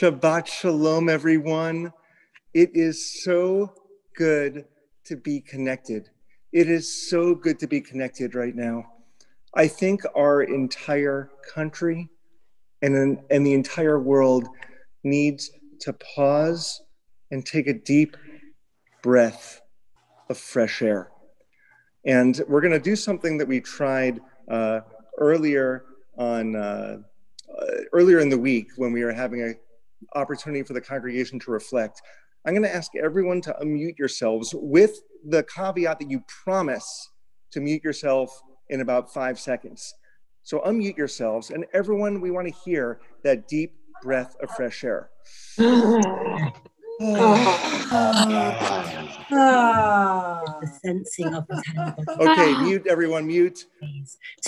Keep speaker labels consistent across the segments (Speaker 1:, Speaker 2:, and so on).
Speaker 1: Shabbat Shalom, everyone. It is so good to be connected. It is so good to be connected right now. I think our entire country and the entire world needs to pause and take a deep breath of fresh air. And we're going to do something that we tried earlier in the week when we were having an opportunity for the congregation to reflect. I'm going to ask everyone to unmute yourselves with the caveat that you promise to mute yourself in about 5 seconds. So unmute yourselves, and everyone, we want to hear that deep breath of fresh air.
Speaker 2: The sensing of the
Speaker 1: Okay, mute everyone, mute.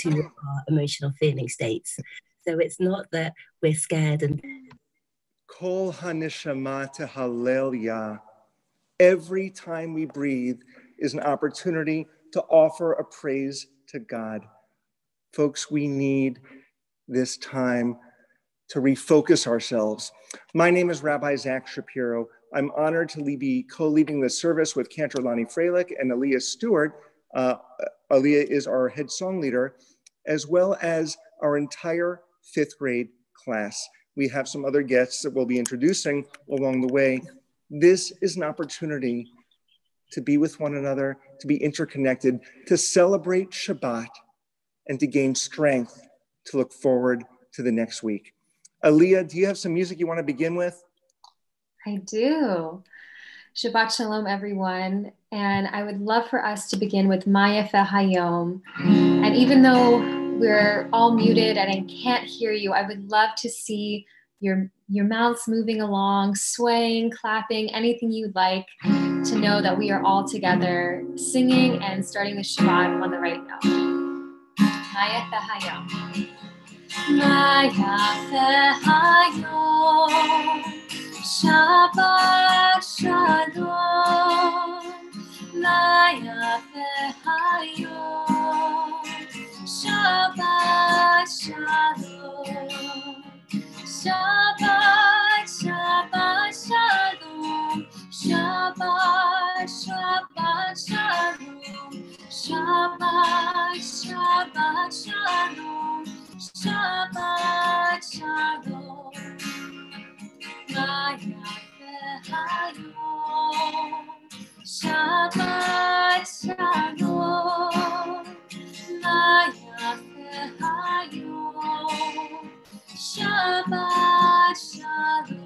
Speaker 2: To our emotional feeling states. So it's not that we're scared and
Speaker 1: Kol hanishama tehalel yah. Every time we breathe is an opportunity to offer a praise to God. Folks, we need this time to refocus ourselves. My name is Rabbi Zach Shapiro. I'm honored to be co-leading the service with Cantor Lonnie Freilich and Aaliyah Stewart. Aaliyah is our head song leader, as well as our entire 5th grade class. We have some other guests that we'll be introducing along the way. This is an opportunity to be with one another, to be interconnected, to celebrate Shabbat, and to gain strength to look forward to the next week. Aaliyah, do you have some music you want to begin with?
Speaker 3: I do. Shabbat Shalom, everyone. And I would love for us to begin with Maya Hayom. And even though we're all muted and I can't hear you, I would love to see your mouths moving along, swaying, clapping, anything you'd like to know that we are all together singing and starting the Shabbat on the right note. Maya Hayom. Maya Hayom. Shabbat Shalom. Maya Hayom. Shabbat Shalom. Shabbat, Shabbat, Shalom. Shabbat, Shabbat, Shalom. Shabbat, Shabbat, Shalom. Shabbat, Shalom. Maya Hayom. Shabbat, Shalom. Maya Hayom. Shabbat Shalom.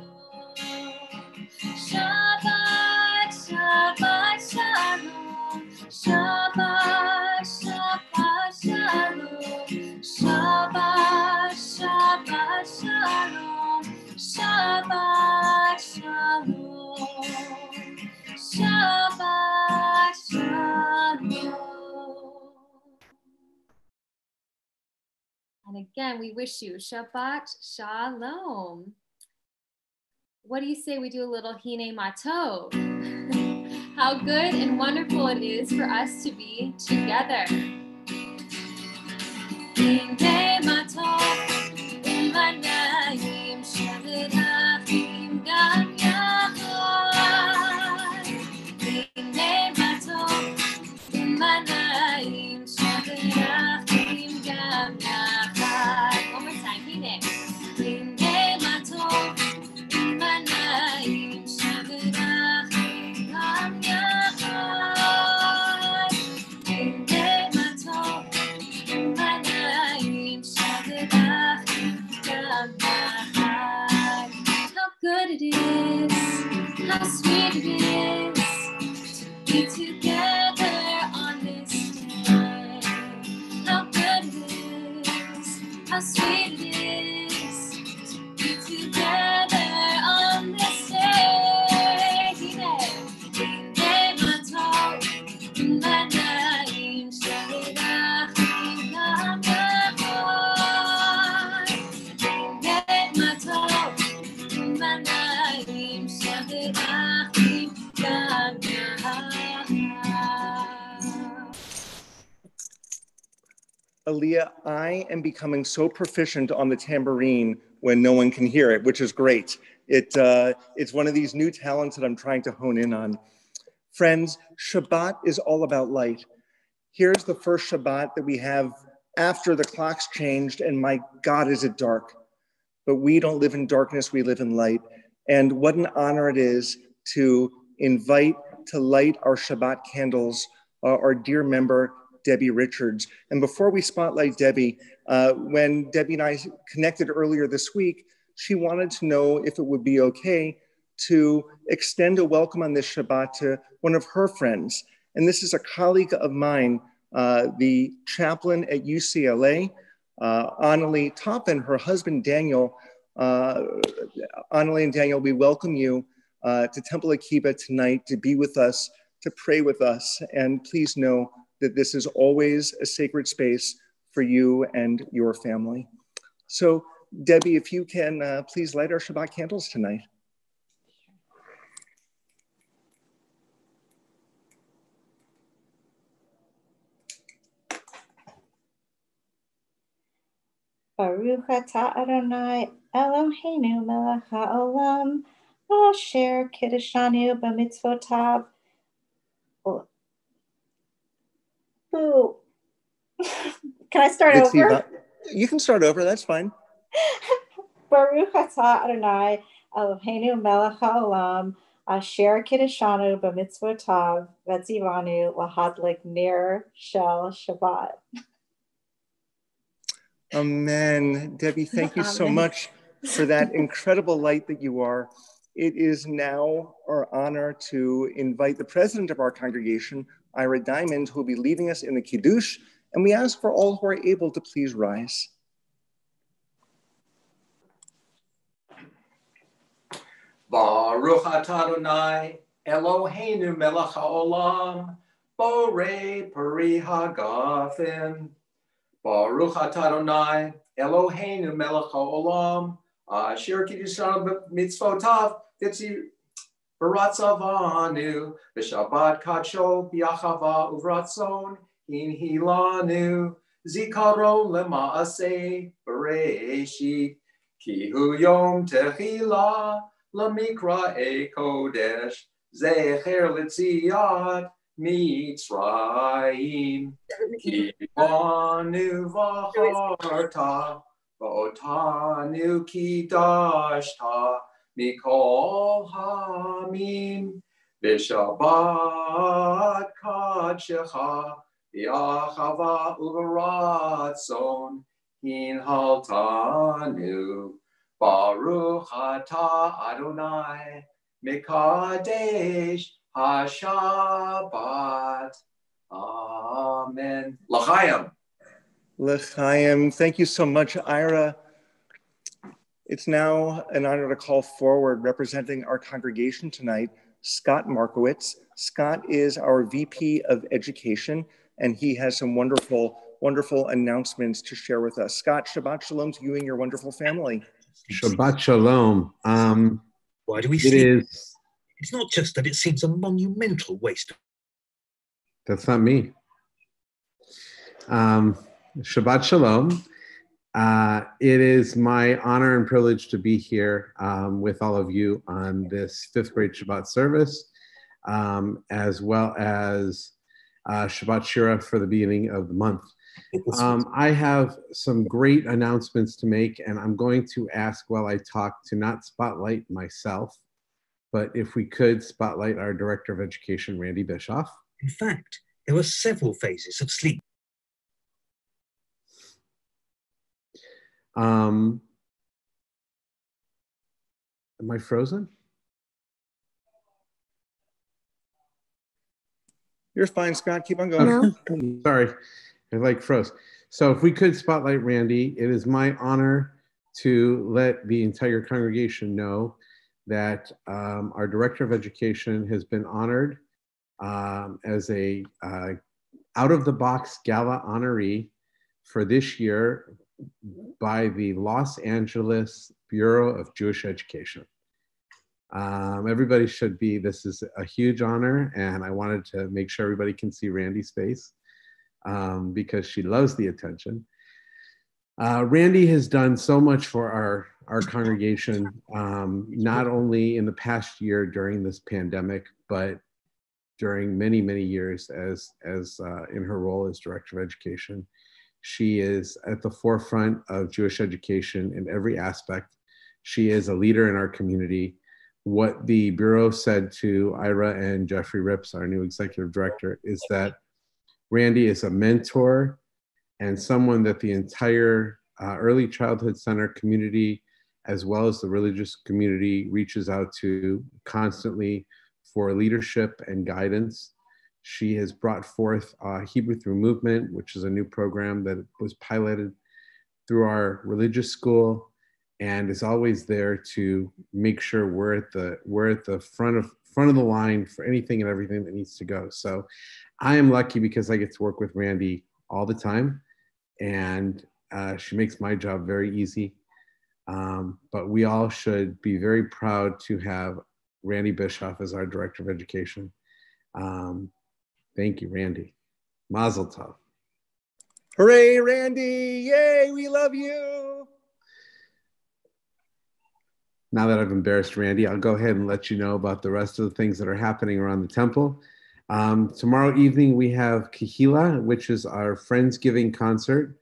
Speaker 3: Shabbat, Shabbat, Shalom. Shabbat, Shabbat, Shalom. Shabbat, Shabbat, Shalom. Shabbat Shalom. Shabbat Shalom. And again, we wish you Shabbat Shalom. What do you say we do a little Hine Matov? How good and wonderful it is for us to be together. Hine Matov, Umanayim, Shabbat Achim, Gam Yachad. Hine Matov, Umanayim, Shabbat Achim, Gam Yachad. One more time, Hine. Hine Matov, Umanayim, Shabbat Achim, Gam Yachad. Hine Matov, Umanayim, Shabbat Achim, Gam Yachad. How good it is, how sweet it is to be together on this day. How good it is, how sweet it is to be together on this day. Hine Matov, Umanayim, Shabbat Achim, Gam Yachad. Hine Matov, Umanayim, Shabbat Achim, Gam Yachad.
Speaker 1: Aaliyah, I am becoming so proficient on the tambourine when no one can hear it, which is great. It's one of these new talents that I'm trying to hone in on. Friends, Shabbat is all about light. Here's the first Shabbat that we have after the clocks changed, and my God, is it dark. But we don't live in darkness, we live in light. And what an honor it is to invite to light our Shabbat candles our dear member, Debbie Richards. And before we spotlight Debbie, when Debbie and I connected earlier this week, she wanted to know if it would be okay to extend a welcome on this Shabbat to one of her friends. And this is a colleague of mine, the chaplain at UCLA, Annalie Toppin, her husband, Daniel. Annalie and Daniel, we welcome you to Temple Akiba tonight to be with us, to pray with us. And please know that this is always a sacred space for you and your family. So Debbie, if you can please light our Shabbat candles tonight.
Speaker 4: Baruch atah Adonai Eloheinu melech haolam asher kiddushanu b'mitzvotav. Boo. Can I start over?
Speaker 1: You can start over, that's fine.
Speaker 4: Baruch atah Adonai Eloheinu melech haolam asher kiddushanu b'mitzvotav v'tzivanu lahadlik ner shel Shabbat.
Speaker 1: Amen. Debbie, thank you so much for that incredible light that you are. It is now our honor to invite the president of our congregation, Ira Diamond, who will be leading us in the Kiddush, and we ask for all who are able to please rise.
Speaker 5: Baruch atah Adonai Eloheinu melech haolam borei peri hagafen. Baruch atah Adonai Eloheinu melech haolam asher kiddushanu b'mitzvotav v'ratzavanu b'shabbat kadsho b'yachava uvratzon hinhilanu zikaron lema'aseh bereshit ki hu yom tehila lamikra kodesh zecher l'tziat Mitzrayim Kibanu v'acharta v'otanu kidashta mikol hamim b'shabbat kadshecha v'achava uv'ratzon hinhaltanu Baruch atah Adonai Mekadesh HaShabbat. Amen. L'chaim.
Speaker 1: L'chaim. Thank you so much, Ira. It's now an honor to call forward, representing our congregation tonight, Scott Markowitz. Scott is our VP of Education, and he has some wonderful, wonderful announcements to share with us. Scott, Shabbat Shalom to you and your wonderful family.
Speaker 6: Shabbat Shalom.
Speaker 7: Why do we sleep? It's not just that it seems a monumental waste.
Speaker 6: That's not me. Shabbat Shalom. It is my honor and privilege to be here with all of you on this 5th grade Shabbat service, as well as Shabbat Shira for the beginning of the month. I have some great announcements to make, and I'm going to ask while I talk to not spotlight myself, but if we could spotlight our Director of Education, Randy Bischoff.
Speaker 7: In fact, there were several phases of sleep.
Speaker 6: Am I frozen?
Speaker 1: You're fine, Scott. Keep on going.
Speaker 6: No. Sorry, I froze. So if we could spotlight Randy, it is my honor to let the entire congregation know that our Director of Education has been honored as a out-of-the-box gala honoree for this year by the Los Angeles Bureau of Jewish Education. Everybody should be, this is a huge honor, and I wanted to make sure everybody can see Randy's face because she loves the attention. Randy has done so much for our congregation, not only in the past year during this pandemic, but during many, many years as in her role as Director of Education. She is at the forefront of Jewish education in every aspect. She is a leader in our community. What the Bureau said to Ira and Jeffrey Rips, our new Executive Director, is that Randy is a mentor and someone that the entire Early Childhood Center community, as well as the religious community, reaches out to constantly for leadership and guidance. She has brought forth Hebrew Through Movement, which is a new program that was piloted through our religious school, and is always there to make sure we're at the front of the line for anything and everything that needs to go. So I am lucky because I get to work with Randy all the time, and she makes my job very easy. But we all should be very proud to have Randy Bischoff as our Director of Education. Thank you, Randy. Mazel tov.
Speaker 1: Hooray, Randy! Yay, we love you!
Speaker 6: Now that I've embarrassed Randy, I'll go ahead and let you know about the rest of the things that are happening around the temple. Tomorrow evening, we have Kahila, which is our Friendsgiving concert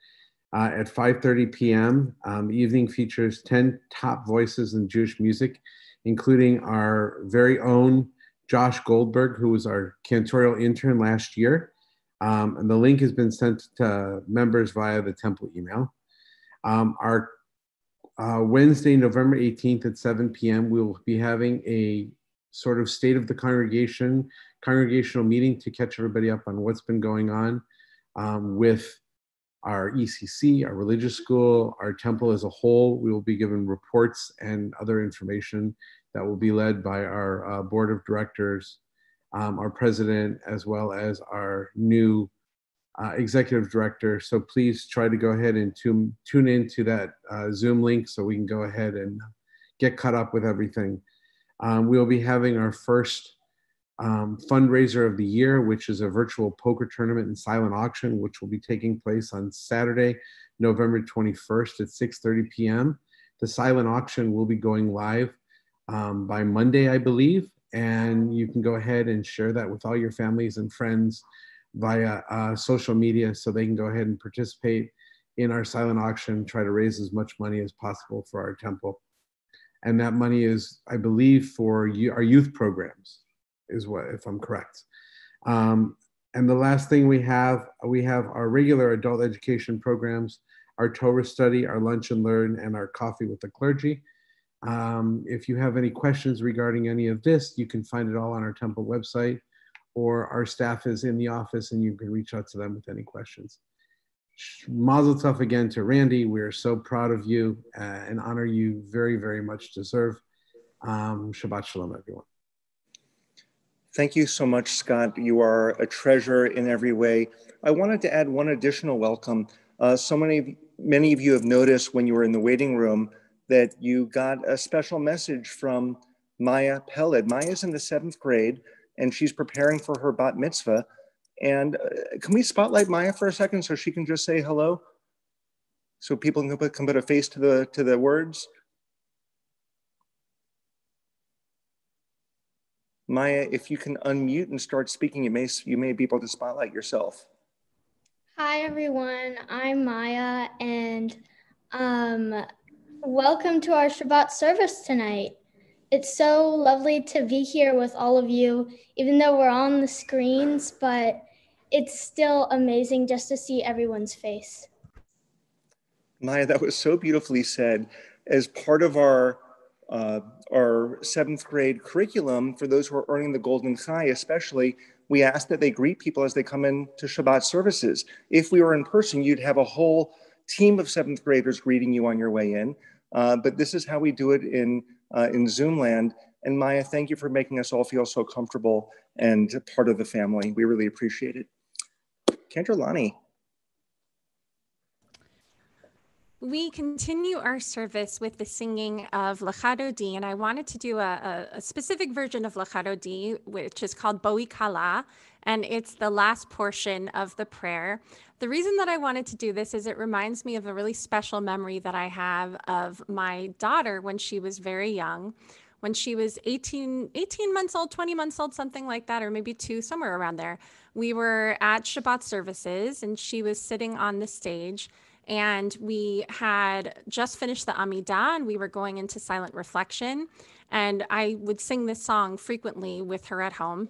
Speaker 6: at 5:30 p.m. The evening features 10 top voices in Jewish music, including our very own Josh Goldberg, who was our cantorial intern last year. And the link has been sent to members via the temple email. Our Wednesday, November 18th at 7 p.m., we will be having a sort of state of the congregational meeting to catch everybody up on what's been going on with our ECC, our religious school, our temple as a whole. We will be given reports and other information that will be led by our board of directors, our president, as well as our new executive director. So please try to go ahead and tune into that Zoom link so we can go ahead and get caught up with everything. We'll be having our first fundraiser of the year, which is a virtual poker tournament and silent auction, which will be taking place on Saturday, November 21st at 6:30 p.m. The silent auction will be going live by Monday, I believe, and you can go ahead and share that with all your families and friends via social media so they can go ahead and participate in our silent auction, try to raise as much money as possible for our temple. And that money is, I believe, for our youth programs, is what, if I'm correct. And the last thing we have our regular adult education programs, our Torah study, our lunch and learn, and our coffee with the clergy. If you have any questions regarding any of this, you can find it all on our temple website, or our staff is in the office and you can reach out to them with any questions. Mazel tov again to Randy. We are so proud of you and honor you very, very much deserve. Shabbat shalom, everyone.
Speaker 1: Thank you so much, Scott. You are a treasure in every way. I wanted to add one additional welcome. Many of you have noticed when you were in the waiting room that you got a special message from Maya Peled. Maya's in the 7th grade and she's preparing for her bat mitzvah. And can we spotlight Maya for a second so she can just say hello? So people can put a face to the words. Maya, if you can unmute and start speaking, you may be able to spotlight yourself.
Speaker 8: Hi, everyone. I'm Maya, and welcome to our Shabbat service tonight. It's so lovely to be here with all of you, even though we're on the screens, but it's still amazing just to see everyone's face.
Speaker 1: Maya, that was so beautifully said. As part of our 7th grade curriculum, for those who are earning the Golden Chai especially, we ask that they greet people as they come in to Shabbat services. If we were in person, you'd have a whole team of 7th graders greeting you on your way in. But this is how we do it in Zoom land. And Maya, thank you for making us all feel so comfortable and part of the family. We really appreciate it. Kendra Lani.
Speaker 9: We continue our service with the singing of Lachado D, and I wanted to do a specific version of Lachado D, which is called Boi Kala, and it's the last portion of the prayer. The reason that I wanted to do this is it reminds me of a really special memory that I have of my daughter when she was very young. When she was 18 months old, 20 months old, something like that, or maybe 2, somewhere around there. We were at Shabbat services, and she was sitting on the stage. And we had just finished the Amidah, and we were going into silent reflection. And I would sing this song frequently with her at home.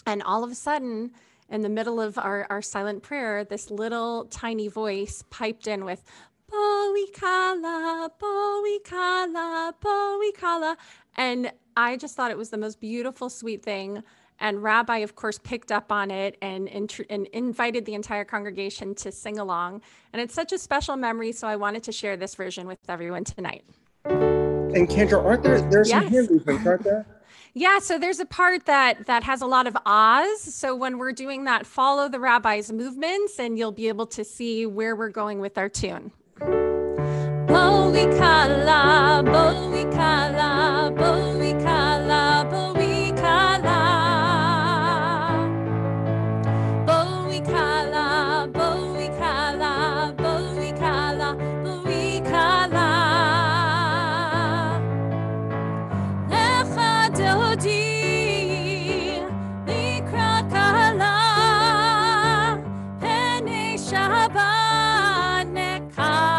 Speaker 9: And all of a sudden, in the middle of our silent prayer, this little tiny voice piped in with, Boi Kala, Boi Kala, Boi Kala. And I just thought it was the most beautiful, sweet thing. And Rabbi, of course, picked up on it and invited the entire congregation to sing along. And it's such a special memory, so I wanted to share this version with everyone tonight.
Speaker 1: And Kendra, there's some hand movements, aren't there?
Speaker 9: Yeah, so there's a part that has a lot of ahs. So when we're doing that, follow the rabbi's movements, and you'll be able to see where we're going with our tune. Boi Kala, Boi Kala, Boi Kala, Boi Kala. Boi Kala, Boi Kala, Boi Kala, Boi Kala. Lecha Dodi, Likra Kala, Penei Shabbat Nekah.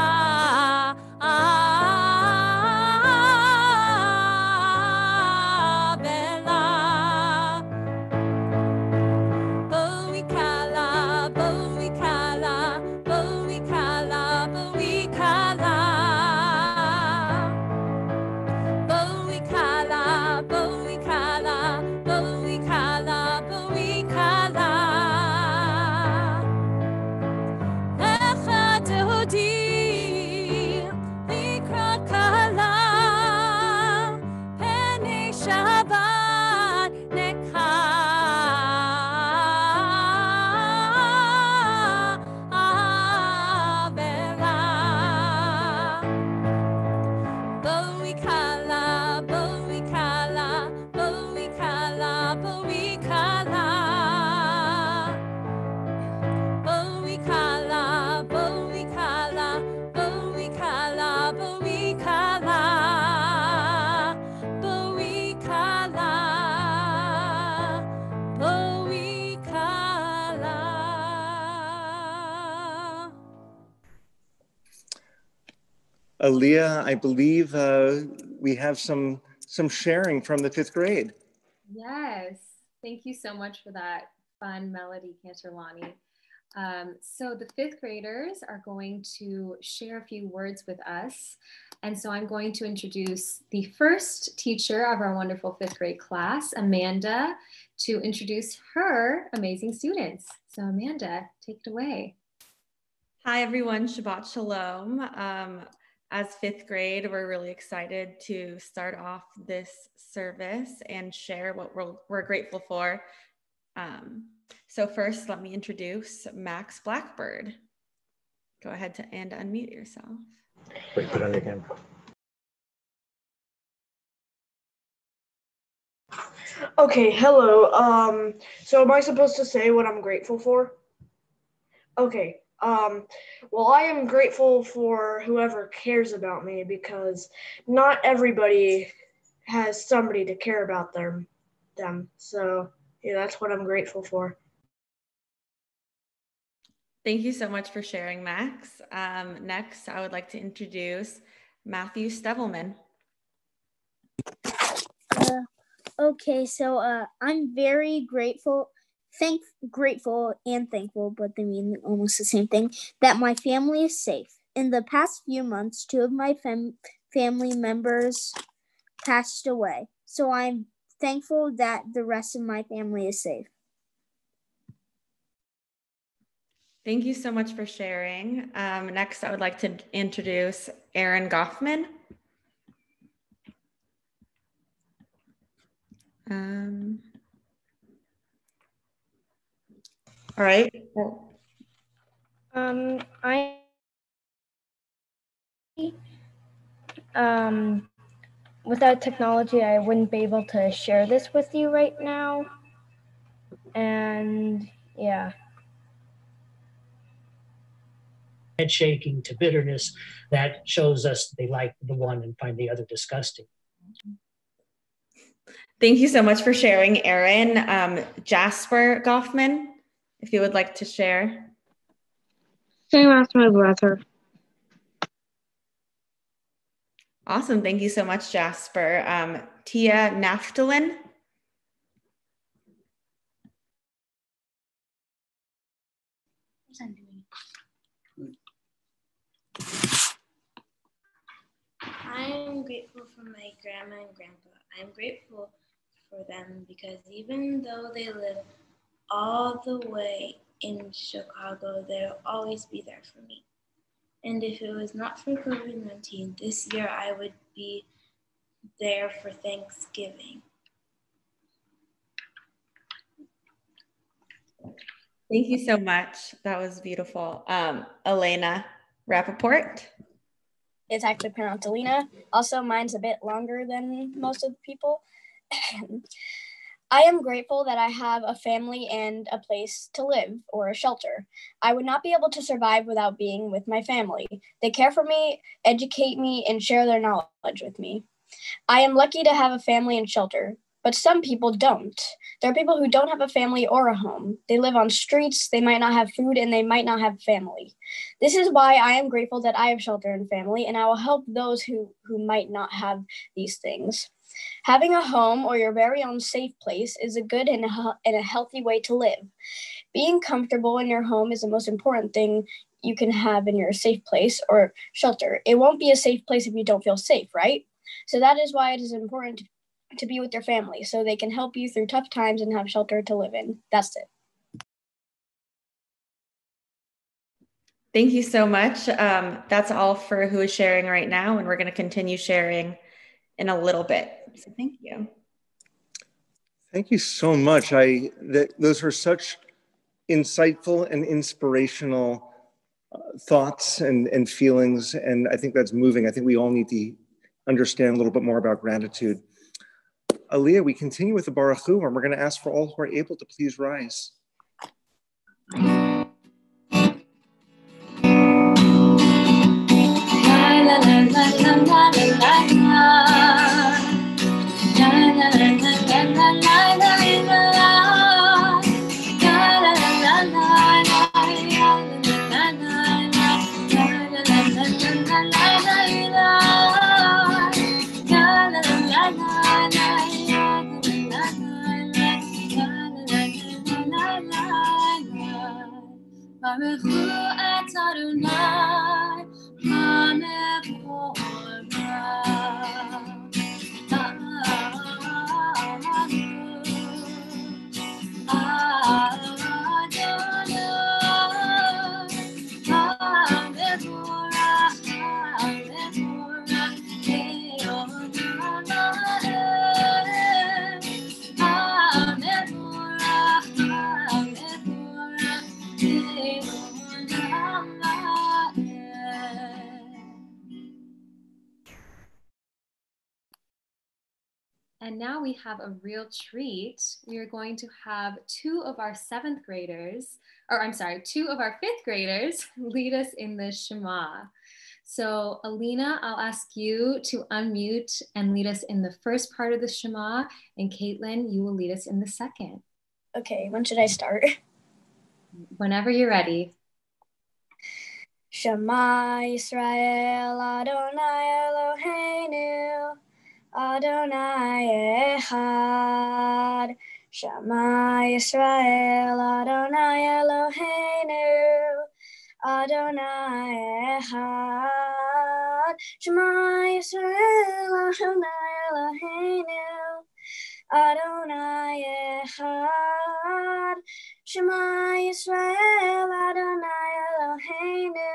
Speaker 1: Aaliyah, I believe we have some sharing from the 5th grade.
Speaker 3: Yes, thank you so much for that fun melody, Cantorlani. So the 5th graders are going to share a few words with us. And so I'm going to introduce the first teacher of our wonderful 5th grade class, Amanda, to introduce her amazing students. So Amanda, take it away.
Speaker 10: Hi everyone, Shabbat Shalom. As 5th grade, we're really excited to start off this service and share what we're grateful for. So first, let me introduce Max Blackbird. Go ahead and unmute yourself.
Speaker 11: Wait, put on your camera.
Speaker 12: Okay, hello. So am I supposed to say what I'm grateful for? Okay. Well, I am grateful for whoever cares about me because not everybody has somebody to care about them. So yeah, that's what I'm grateful for.
Speaker 10: Thank you so much for sharing, Max. Next, I would like to introduce Matthew Stevelman.
Speaker 8: Okay, so I'm very grateful and thankful, but they mean almost the same thing, that my family is safe. In the past few months, 2 of my family members passed away. So I'm thankful that the rest of my family is safe.
Speaker 10: Thank you so much for sharing. Next, I would like to introduce Aaron Goffman. All right.
Speaker 8: Without technology, I wouldn't be able to share this with you right now. And yeah.
Speaker 13: Head shaking to bitterness that shows us they like the one and find the other disgusting.
Speaker 10: Thank you so much for sharing, Erin. Jasper Goffman, if you would like to share.
Speaker 14: Same as my brother.
Speaker 10: Awesome. Thank you so much, Jasper. Tia Naftalin.
Speaker 15: I am grateful for my grandma and grandpa. I am grateful for them because even though they live all the way in Chicago, they'll always be there for me. And if it was not for COVID-19, this year I would be there for Thanksgiving.
Speaker 10: Thank you so much. That was beautiful. Elena Rappaport.
Speaker 16: It's actually pronounced Alina. Also, mine's a bit longer than most of the people. I am grateful that I have a family and a place to live, or a shelter. I would not be able to survive without being with my family. They care for me, educate me, and share their knowledge with me. I am lucky to have a family and shelter, but some people don't. There are people who don't have a family or a home. They live on streets, they might not have food, and they might not have family. This is why I am grateful that I have shelter and family, and I will help those who might not have these things. Having a home or your very own safe place is a good and a healthy way to live. Being comfortable in your home is the most important thing you can have in your safe place or shelter. It won't be a safe place if you don't feel safe, right? So that is why it is important to be with your family so they can help you through tough times and have shelter to live in. That's it.
Speaker 10: Thank you so much. That's all for who is sharing right now, and we're going to continue sharing in a little bit. So thank you.
Speaker 1: Thank you so much. Those are such insightful and inspirational thoughts and feelings, and I think that's moving. I think we all need to understand a little bit more about gratitude. Aliyah, we continue with the Baruch Hu, and we're going to ask for all who are able to please rise.
Speaker 17: Baruch Hu et Adonai, HaMevorach.
Speaker 3: And now we have a real treat. We are going to have two of our fifth graders lead us in the Shema. So Alina, I'll ask you to unmute and lead us in the first part of the Shema, and Caitlin, you will lead us in the second.
Speaker 16: Okay, when should I start?
Speaker 3: Whenever you're ready.
Speaker 16: Shema Yisrael Adonai Eloheinu Adonai Echad. Shema Yisrael Adonai Eloheinu Adonai Echad. Shema Yisrael Adonai Eloheinu Adonai Echad. Shema Yisrael Adonai Eloheinu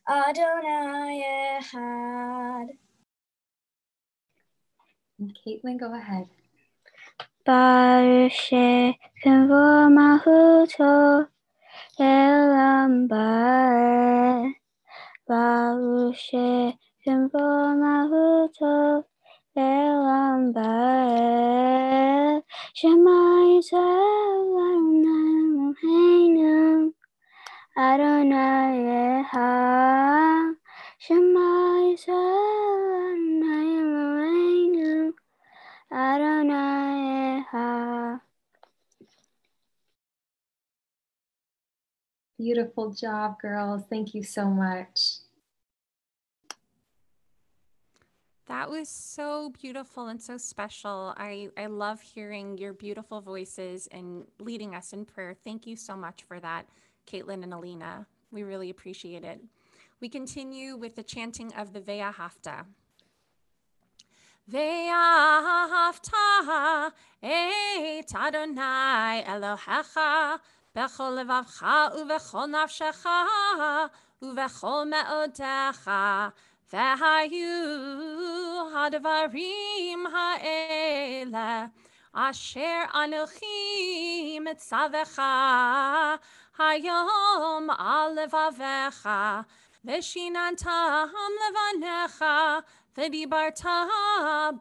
Speaker 16: Adonai Echad.
Speaker 3: And Caitlin, go ahead.
Speaker 17: Baruch Shem Mahuto Elam Bar. Baruch Shem מהותו לעולם ועד. שמע ישראל אלוהינו אדוני אחד. שמע ישראל אלוהינו אדוני אחד.
Speaker 3: Beautiful job, girls. Thank you so much.
Speaker 9: That was so beautiful and so special. I love hearing your beautiful voices and leading us in prayer. Thank you so much for that, Caitlin and Alina. We really appreciate it. We continue with the chanting of the Ve'ahavta. Ve'ahavta et Adonai Elohecha bechol levavcha uvechol nafshecha uvechol me'odecha V'hayu hadvarim ha'ele asher anochi mitzavecha hayom al levavecha v'shinantam levanecha v'dibarta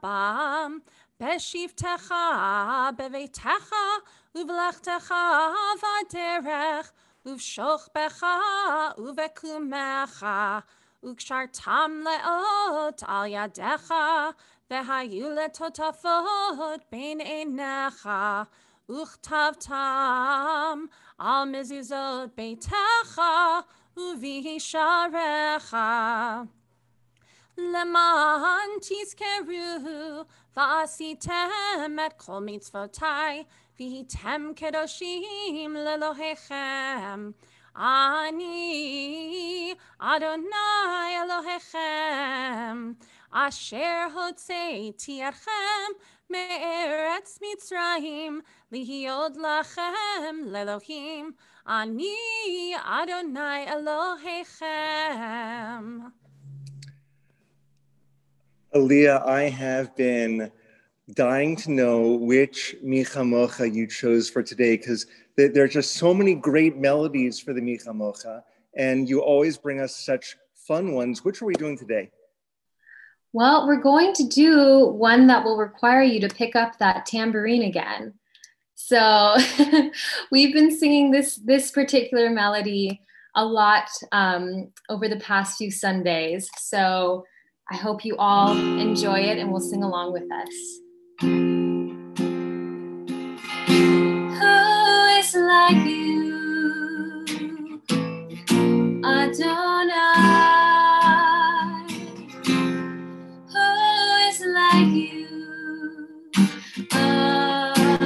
Speaker 9: bam b'shivtecha beveitecha uv'lechtecha v'derech uv'shochbecha uv'ekumecha Ukshartam leot al yadecha, vehayu letotafot bein einecha, uchtavtam al mezuzot beitecha, uvihisharecha. Leman tizkeru, va'asitem et kol mitzvotai, vihitem kedoshim lelohechem. Ani Adonai Elohechem Asher hotzeiti atchem me'eretz Mitzrayim lihiod lachem lelohim Ani Adonai Elohechem.
Speaker 1: Aaliyah, I have been dying to know which Mi Chamocha you chose for today, because there are just so many great melodies for the Mi Chamocha, and you always bring us such fun ones. Which are we doing today?
Speaker 3: Well, we're going to do one that will require you to pick up that tambourine again. So we've been singing this particular melody a lot over the past few Sundays. So I hope you all enjoy it and will sing along with us. Who is like you, Adonai? Who is like you, Adonai?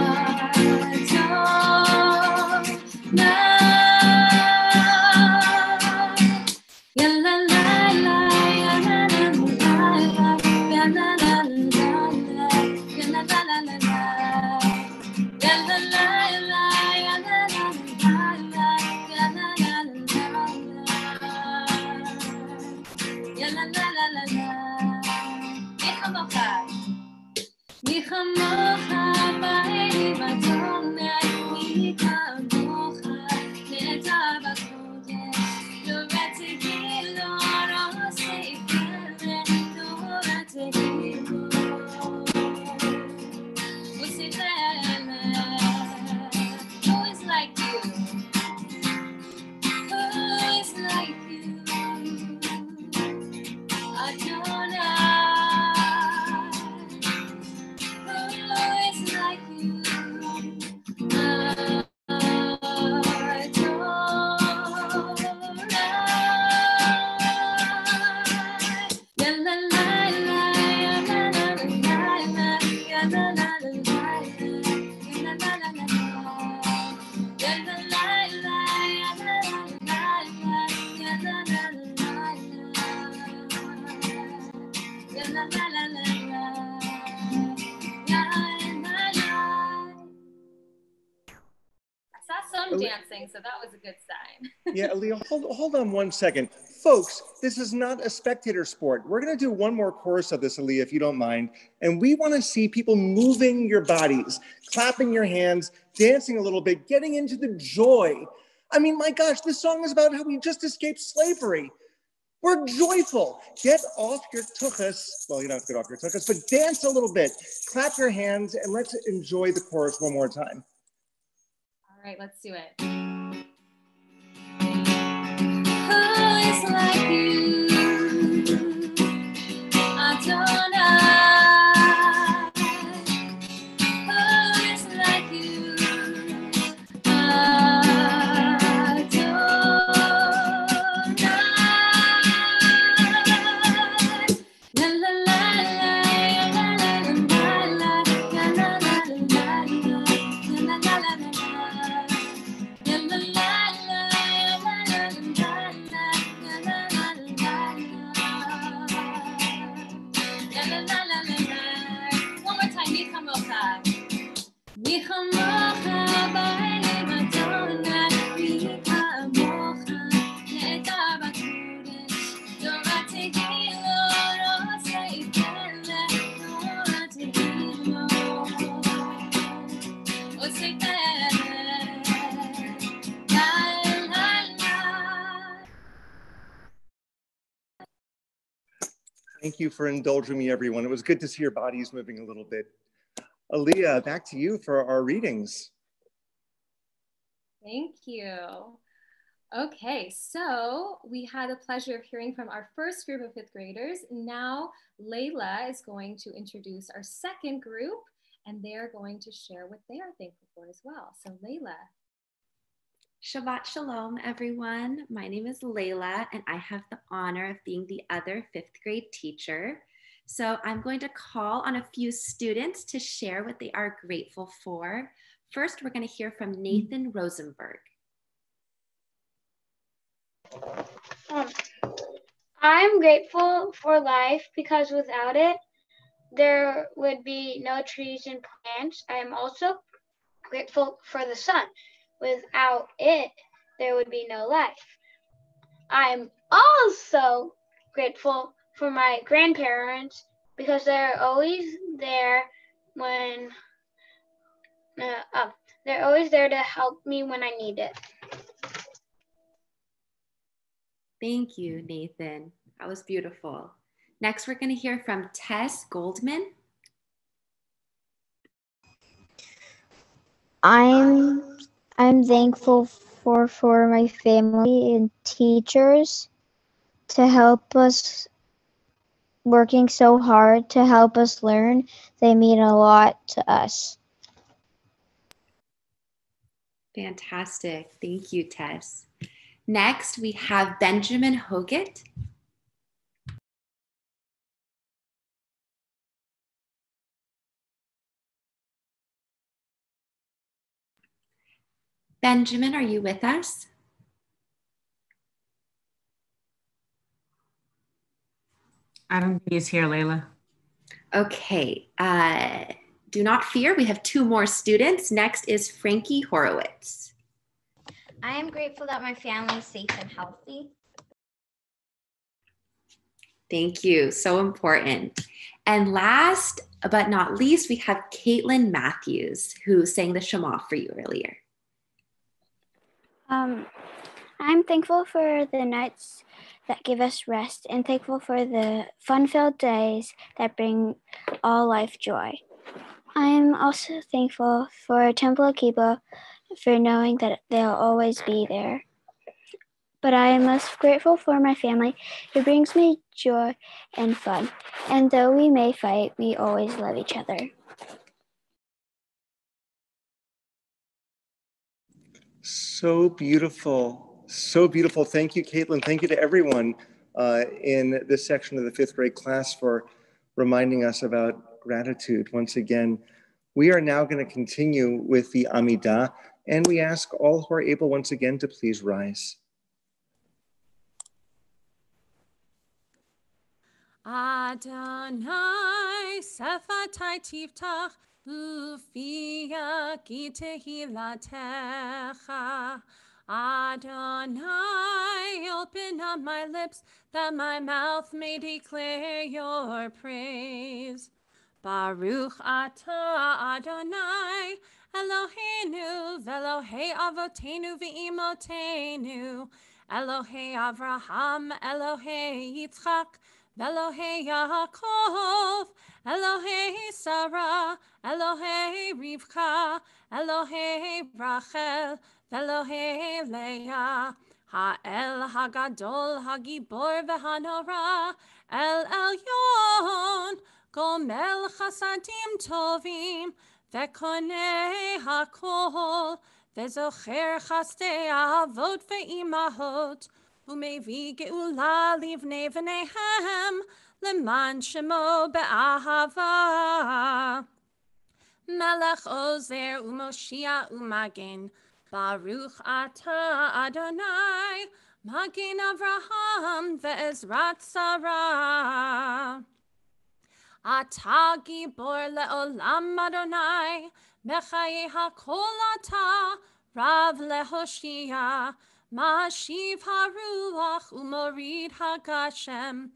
Speaker 3: Dancing, so that was a good sign.
Speaker 1: Yeah, Aaliyah, hold on 1 second. Folks, this is not a spectator sport. We're going to do one more chorus of this, Aaliyah, if you don't mind. And we want to see people moving your bodies, clapping your hands, dancing a little bit, getting into the joy. I mean, my gosh, this song is about how we just escaped slavery. We're joyful. Get off your tuchas. Well, you don't have to get off your tuchas, but dance a little bit. Clap your hands and let's enjoy the chorus one more time.
Speaker 3: All right, let's do it.
Speaker 18: Who is like you, Adonai? Who is like you,
Speaker 3: One more time, Michamocha.
Speaker 18: Michamocha ba'elim Adonai, Michamocha nehedar b'kodesh, Torah tehilo, rosei pele, Torah tehilo, rosei pele, la la la.
Speaker 1: Thank you for indulging me, everyone. It was good to see your bodies moving a little bit. Aaliyah, back to you for our readings.
Speaker 3: Thank you. Okay, so we had the pleasure of hearing from our first group of fifth graders. Now Layla is going to introduce our second group, and they're going to share what they are thankful for as well. So Layla.
Speaker 19: Shabbat Shalom, everyone. My name is Layla, and I have the honor of being the other fifth grade teacher. So I'm going to call on a few students to share what they are grateful for. First, we're going to hear from Nathan Rosenberg.
Speaker 14: I'm grateful for life because without it, there would be no trees and plants. I am also grateful for the sun. Without it, there would be no life. I'm also grateful for my grandparents because they're always there when they're always there to help me when I need it.
Speaker 19: Thank you, Nathan. That was beautiful. Next, we're going to hear from Tess Goldman.
Speaker 17: I'm thankful for my family and teachers to help us, working so hard to help us learn. They mean a lot to us.
Speaker 19: Fantastic. Thank you, Tess. Next, we have Benjamin Hoggett. Benjamin, are you with us?
Speaker 20: I don't think he's here, Layla.
Speaker 19: Okay. Do not fear. We have two more students. Next is Frankie Horowitz.
Speaker 21: I am grateful that my family is safe and healthy.
Speaker 19: Thank you. So important. And last but not least, we have Caitlin Matthews, who sang the Shema for you earlier.
Speaker 17: I'm thankful for the nights that give us rest and thankful for the fun-filled days that bring all life joy. I'm also thankful for Temple Akiba for knowing that they'll always be there. But I am most grateful for my family who brings me joy and fun. And though we may fight, we always love each other.
Speaker 1: So beautiful. So beautiful. Thank you, Caitlin. Thank you to everyone in this section of the fifth grade class for reminding us about gratitude. Once again, we are now going to continue with the Amidah, and we ask all who are able once again to please rise.
Speaker 9: Adonai, Sephatai Tiftach, Ufia Gitehilatecha. Adonai, open up my lips that my mouth may declare your praise. Baruch atah Adonai, Eloheinu, ve'Elohei avotenu ve'imotenu, Elohei Avraham, Elohei Yitzchak, Elohei Yaakov, Elohei Sarah, Elohei Rivka, Elohei Rachel, Elohei Leah, Ha'el Hagadol, Hagibor V'Hanora, El Elyon, Gomel Chasadim Tovim, Vekonei Hakol, Vezocher Chastei Avot Ve'imahot, Umevi Geula Livnei V'neihem, Leman Shemo Be'ahava. Melech Ozer Umoshia Umagen, Baruch Ata Adonai, Magen Avraham Ve'ezrat Sarah. Ata Gibor Le'olam Adonai, Mechaye HaKol Ata, Rav Lehoshia, Mashiv HaRuach Umorid HaGashem,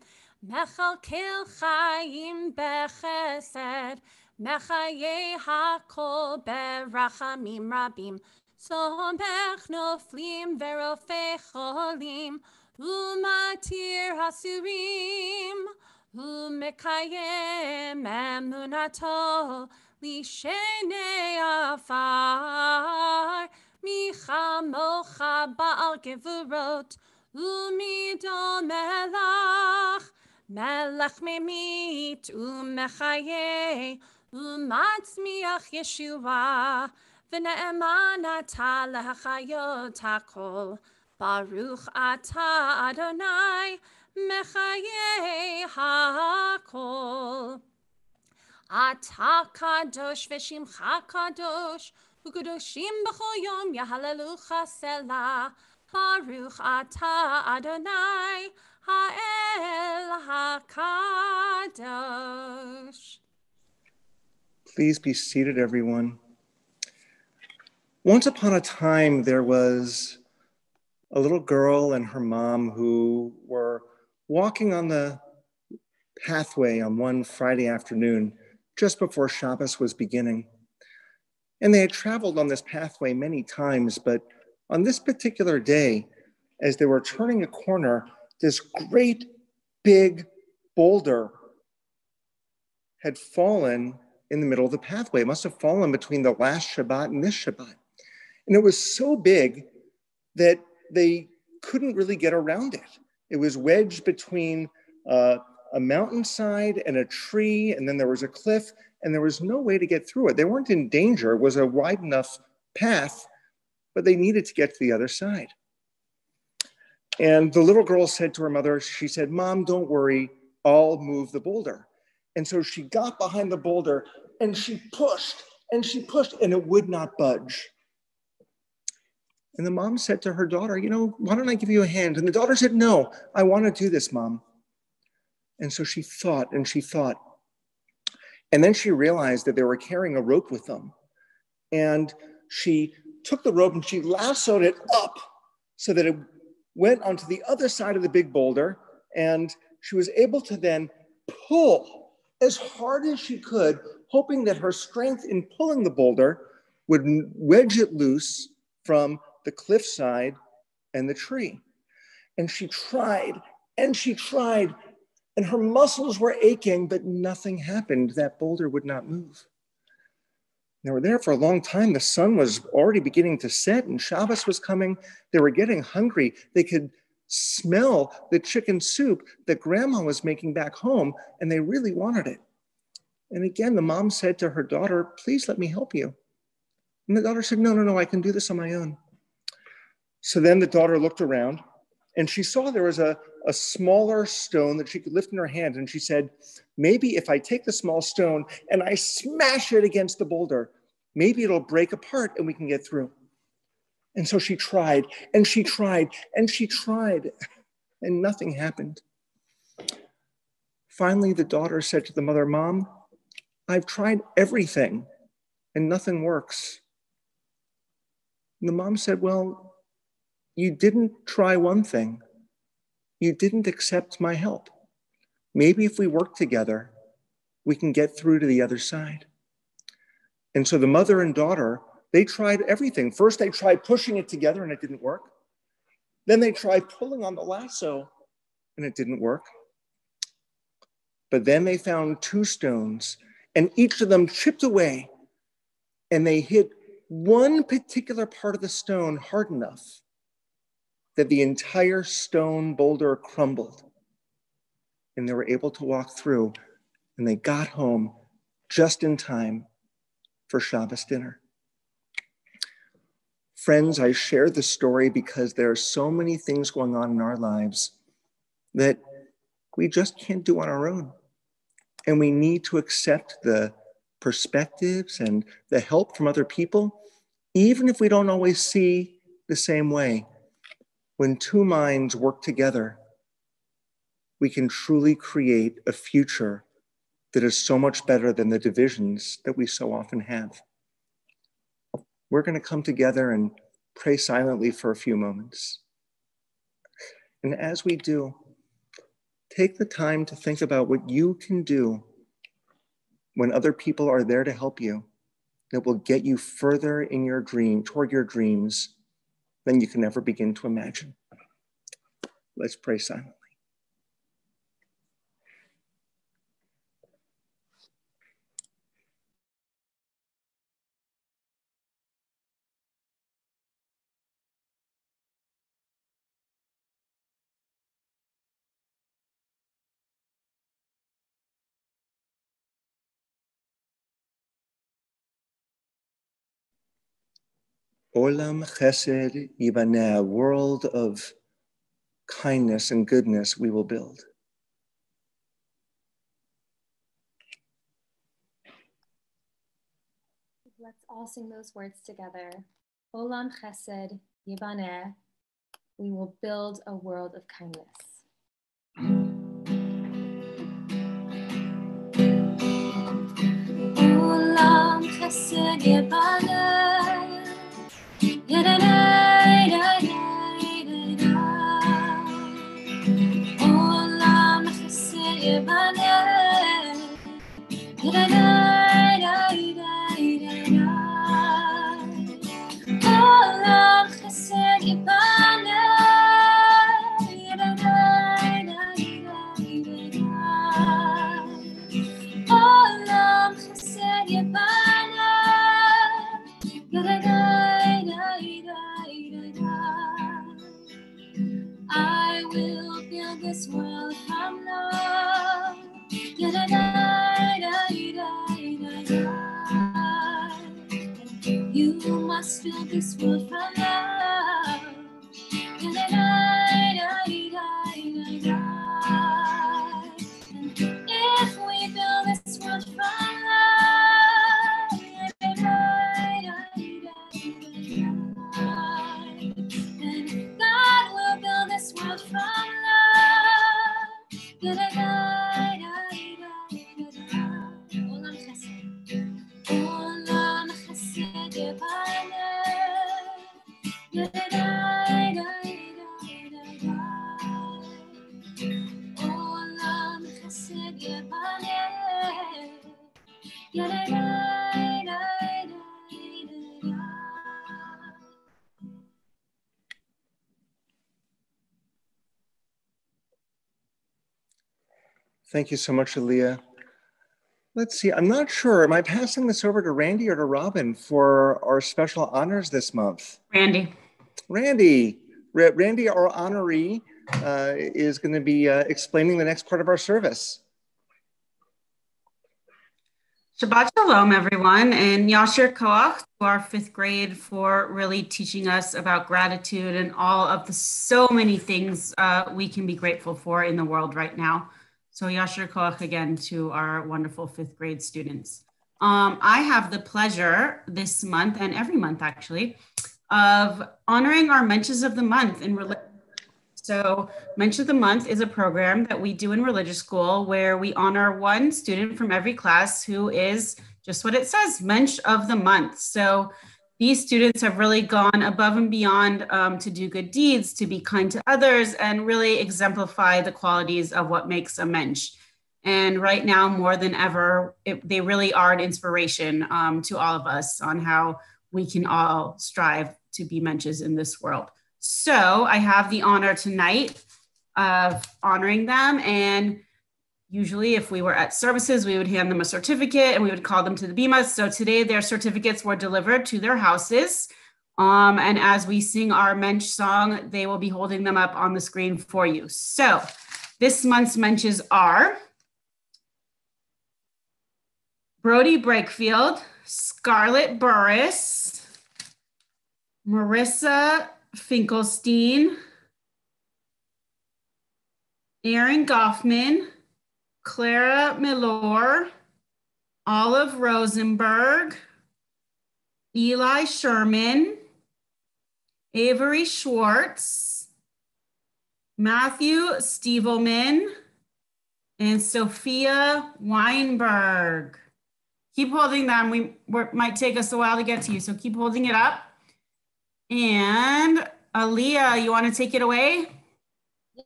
Speaker 9: Mechalkel Chaim Bechesed, Mechaye HaKol Berachamim Rabim, Somech Noflim Verofei Cholim, Umatir Hasurim, Umekayem emunato lishenei afar michamocha ba'al gevurot umido melach melech memit umechaye umatzmiach Yeshua v'ne'eman ata lehachayot hakol Baruch ata Adonai Mechaye HaKol. Ata kadosh v'shimcha kadosh, u'kadoshim b'chol yom yahalelucha selah. Baruch ata Adonai Ha'el HaKadosh.
Speaker 1: Please be seated, everyone. Once upon a time, there was a little girl and her mom who were walking on the pathway on one Friday afternoon, just before Shabbos was beginning. And they had traveled on this pathway many times, but on this particular day, as they were turning a corner, this great big boulder had fallen in the middle of the pathway. It must have fallen between the last Shabbat and this Shabbat. And it was so big that they couldn't really get around it. It was wedged between a mountainside and a tree, and then there was a cliff, and there was no way to get through it. They weren't in danger. It was a wide enough path, but they needed to get to the other side. And the little girl said to her mother, she said, "Mom, don't worry, I'll move the boulder." And so she got behind the boulder and she pushed, and it would not budge. And the mom said to her daughter, "Why don't I give you a hand?" And the daughter said, "No, I want to do this, Mom." And so she thought and she thought. And then she realized that they were carrying a rope with them. And she took the rope and she lassoed it up so that it went onto the other side of the big boulder. And she was able to then pull as hard as she could, hoping that her strength in pulling the boulder would wedge it loose from the cliffside and the tree. And she tried, and her muscles were aching, but nothing happened. That boulder would not move. They were there for a long time. The sun was already beginning to set, and Shabbos was coming. They were getting hungry. They could smell the chicken soup that Grandma was making back home, and they really wanted it. And again, the mom said to her daughter, "Please let me help you." And the daughter said, No, I can do this on my own." So then the daughter looked around and she saw there was a smaller stone that she could lift in her hand. And she said, "Maybe if I take the small stone and I smash it against the boulder, maybe it'll break apart and we can get through." And so she tried and she tried and she tried, and nothing happened. Finally, the daughter said to the mother, "Mom, I've tried everything and nothing works." And the mom said, "Well, you didn't try one thing. You didn't accept my help. Maybe if we work together, we can get through to the other side." And so the mother and daughter, they tried everything. First, they tried pushing it together and it didn't work. Then they tried pulling on the lasso and it didn't work. But then they found 2 stones and each of them chipped away and they hit one particular part of the stone hard enough that the entire stone boulder crumbled. And they were able to walk through and they got home just in time for Shabbos dinner. Friends, I share this story because there are so many things going on in our lives that we just can't do on our own. And we need to accept the perspectives and the help from other people, even if we don't always see the same way. When 2 minds work together, we can truly create a future that is so much better than the divisions that we so often have. We're going to come together and pray silently for a few moments. And as we do, take the time to think about what you can do when other people are there to help you that will get you further in your dream, toward your dreams, than you can ever begin to imagine. Let's pray silently. Olam Chesed Yibaneh, a world of kindness and goodness we will build.
Speaker 3: Let's all sing those words together. Olam Chesed Yibaneh, we will build a world of kindness.
Speaker 18: Olam Chesed Yibaneh, Olam Chesed Yibaneh, Olam Chesed Yibaneh, Olam Chesed I will build this world from love. You must build this world from love. If we build this world from love, then God will build this world from love. Olam Chesed, Olam Chesed Olam Chesed
Speaker 1: Thank you so much, Aaliyah. Let's see, I'm not sure. Am I passing this over to Randy or to Robin for our special honors this month?
Speaker 20: Randy.
Speaker 1: Randy, our honoree, is going to be explaining the next part of our service.
Speaker 20: Shabbat Shalom, everyone, and Yasher Koach to our 5th grade for really teaching us about gratitude and all of the so many things we can be grateful for in the world right now. So Yasher Koach again to our wonderful 5th grade students. I have the pleasure this month and every month actually of honoring our Mensches of the Month in religion. So Mensch of the Month is a program that we do in religious school where we honor one student from every class who is just what it says, Mensch of the Month. So these students have really gone above and beyond to do good deeds, to be kind to others, and really exemplify the qualities of what makes a Mensch. And right now, more than ever, they really are an inspiration to all of us on how we can all strive to be Mensches in this world. So I have the honor tonight of honoring them. And usually if we were at services, we would hand them a certificate and we would call them to the bima. So today their certificates were delivered to their houses. And as we sing our mensch song, they will be holding them up on the screen for you. So this month's menches are Brody Breakfield, Scarlett Burris, Marissa Finkelstein, Aaron Goffman, Clara Milor, Olive Rosenberg, Eli Sherman, Avery Schwartz, Matthew Stevelman, and Sophia Weinberg. Keep holding them. We might take us a while to get to you, so keep holding it up. And Aaliyah, you want to take it away?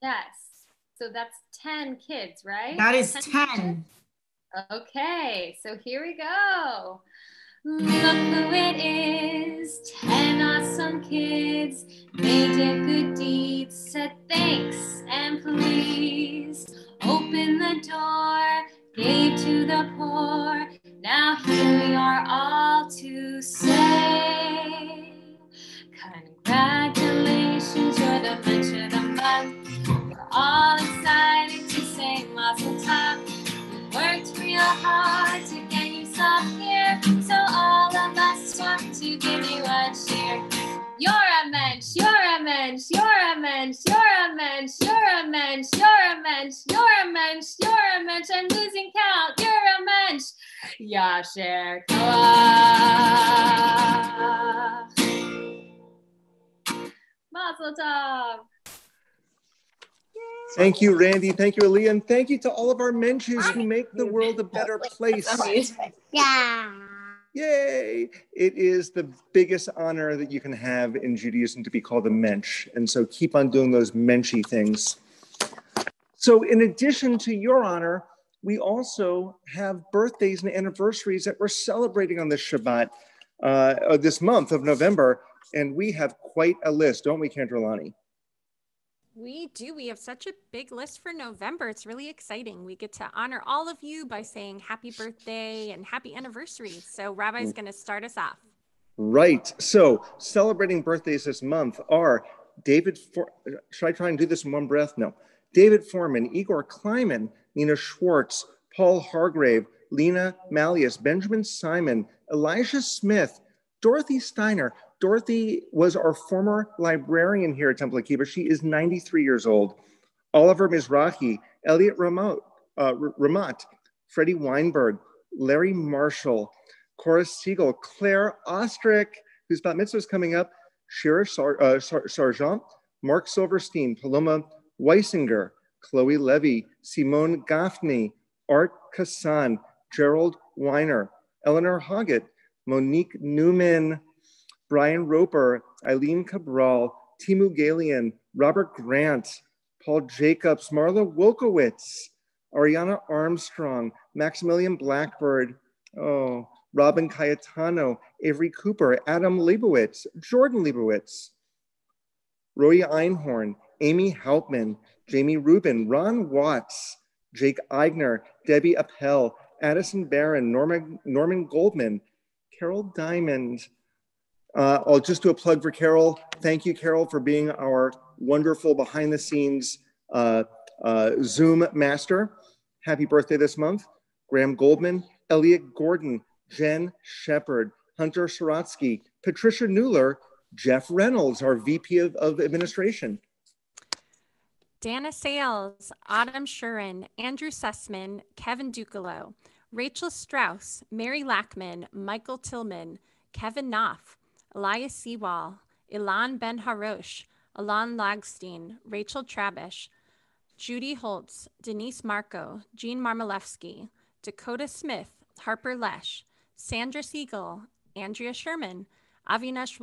Speaker 3: Yes. So that's 10 kids, right?
Speaker 20: That is 10.
Speaker 3: Okay, so here we go. Look who it is, 10 awesome kids. They did good deeds, said thanks and please. Opened the door, gave to the poor. Now here we are all to say, congratulations, you're the mensch of the month. We're all excited to say mazel tov. We worked real hard to get you some here, so all of us want to give you a cheer. You're a mensch, you're a mensch, you're a mensch, you're a mensch, you're a mensch, you're a mensch, you're a mensch, you're a mensch. I'm losing count. You're a mensch. Yasher koach. Mazel tov.
Speaker 1: Thank you, Randy. Thank you, Aaliyah. And thank you to all of our menches who make the world a better place.
Speaker 17: Yeah.
Speaker 1: Yay! It is the biggest honor that you can have in Judaism to be called a mensch. And so keep on doing those menschy things. So in addition to your honor, we also have birthdays and anniversaries that we're celebrating on this Shabbat, this month of November. And we have quite a list, don't we, Kendra-Lani?
Speaker 9: We do. We have such a big list for November. It's really exciting. We get to honor all of you by saying happy birthday and happy anniversary. So Rabbi's going to start us off.
Speaker 1: Right. So celebrating birthdays this month are should I try and do this in one breath? No. David Foreman, Igor Kleiman, Nina Schwartz, Paul Hargrave, Lena Malleus, Benjamin Simon, Elijah Smith, Dorothy Steiner. Dorothy was our former librarian here at Temple Akiba. She is 93 years old. Oliver Mizrahi, Elliot Ramat, Freddie Weinberg, Larry Marshall, Cora Siegel, Claire Ostrick, whose bat mitzvah is coming up, Shira Sargent, Mark Silverstein, Paloma Weisinger, Chloe Levy, Simone Gaffney, Art Kassan, Gerald Weiner, Eleanor Hoggett, Monique Newman, Brian Roper, Eileen Cabral, Timu Galian, Robert Grant, Paul Jacobs, Marla Wolkowitz, Ariana Armstrong, Maximilian Blackbird, Robin Cayetano, Avery Cooper, Adam Leibowitz, Jordan Leibowitz, Roy Einhorn, Amy Hauptman, Jamie Rubin, Ron Watts, Jake Eigner, Debbie Appel, Addison Barron, Norman Goldman, Carol Diamond. I'll just do a plug for Carol. Thank you, Carol, for being our wonderful behind-the-scenes Zoom master. Happy birthday this month. Graham Goldman, Elliot Gordon, Jen Shepard, Hunter Sharatsky, Patricia Newler, Jeff Reynolds, our VP of Administration.
Speaker 9: Dana Sales, Autumn Shurin, Andrew Sussman, Kevin Ducalo, Rachel Strauss, Mary Lackman, Michael Tillman, Kevin Knopf, Elias Sewall, Ilan Ben Harosh, Alon Lagstein, Rachel Trabish, Judy Holtz, Denise Marco, Jean Marmalewski, Dakota Smith, Harper Lesh, Sandra Siegel, Andrea Sherman, Avinash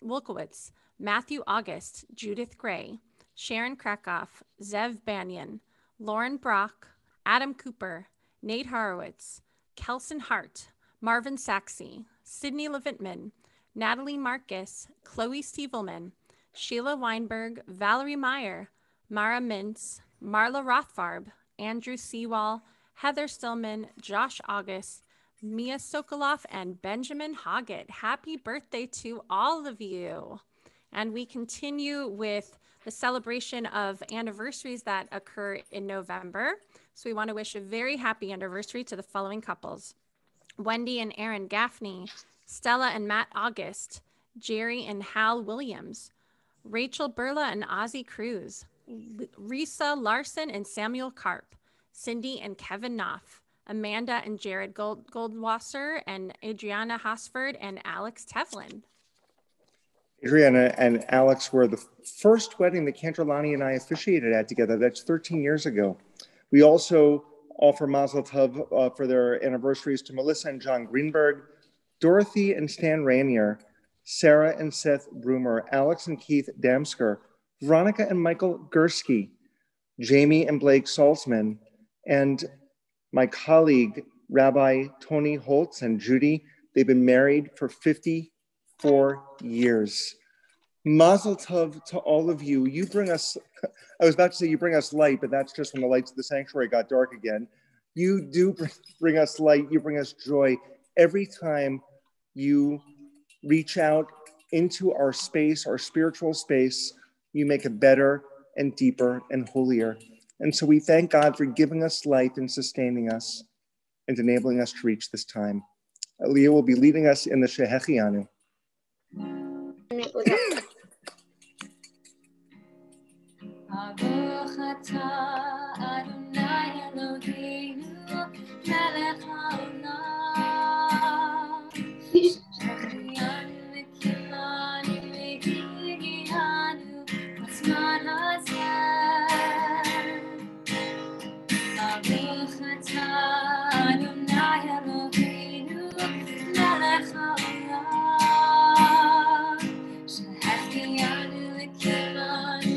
Speaker 9: Wolkowitz, Matthew August, Judith Gray, Sharon Krakoff, Zev Banyan, Lauren Brock, Adam Cooper, Nate Horowitz, Kelson Hart, Marvin Saxey, Sydney Levitman, Natalie Marcus, Chloe Stievelman, Sheila Weinberg, Valerie Meyer, Mara Mintz, Marla Rothfarb, Andrew Sewall, Heather Stillman, Josh August, Mia Sokoloff, and Benjamin Hoggett. Happy birthday to all of you. And we continue with the celebration of anniversaries that occur in November. So we want to wish a very happy anniversary to the following couples: Wendy and Aaron Gaffney, Stella and Matt August, Jerry and Hal Williams, Rachel Burla and Ozzie Cruz, Risa Larson and Samuel Karp, Cindy and Kevin Knopf, Amanda and Jared Goldwasser, and Adriana Hosford and Alex Tevlin.
Speaker 1: Adriana and Alex were the first wedding that Cantorlani and I officiated at together. That's 13 years ago. We also offer Mazel Tov for their anniversaries to Melissa and John Greenberg, Dorothy and Stan Rainier, Sarah and Seth Brumer, Alex and Keith Damsker, Veronica and Michael Gursky, Jamie and Blake Salzman, and my colleague, Rabbi Tony Holtz and Judy. They've been married for 54 years. Mazel Tov to all of you. You bring us, I was about to say you bring us light, but that's just when the lights of the sanctuary got dark again. You do bring us light, you bring us joy. Every time you reach out into our space, our spiritual space, you make it better and deeper and holier. And so we thank God for giving us life and sustaining us and enabling us to reach this time. Leah will be leading us in the Shehechianu.
Speaker 18: Baruch atah Adonai Eloheinu melech haolam she'achiyanu v'kilanu v'higihanu b'zman hazeh. Baruch atah Adonai Eloheinu melech haolam she'achiyanu v'kilanu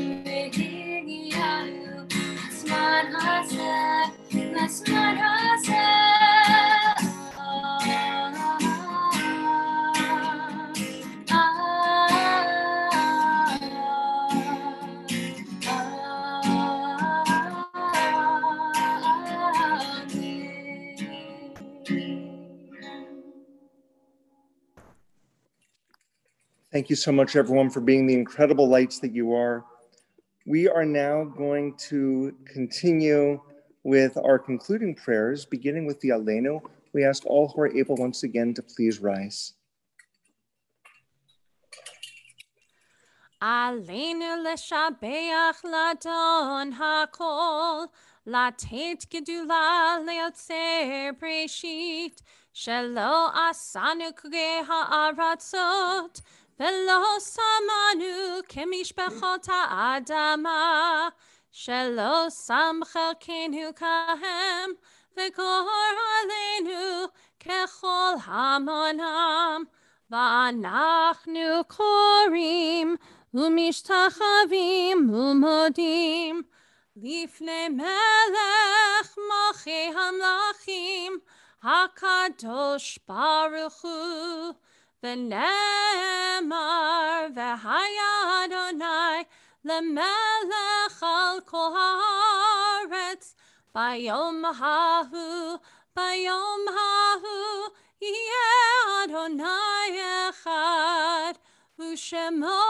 Speaker 1: Thank you so much, everyone, for being the incredible lights that you are. We are now going to continue with our concluding prayers, beginning with the Aleinu. We ask all who are able once again to please rise.
Speaker 9: Aleinu leshabeach ladon hakol, latet gedula leotzer breshit, shelo asanu kge ha'aratzot, velo samanu kemishpechot ha'adama, shelo sam chelkenu kahem, v'gor aleinu kechol hamonam, va'anachnu korim, Umishtachavim umodim lifnei melech malchei hamlachim hakadosh baruch hu v'nemar v'haya Adonai lemelech al kol haaretz bayom hahu yeh Adonai echad Ushemo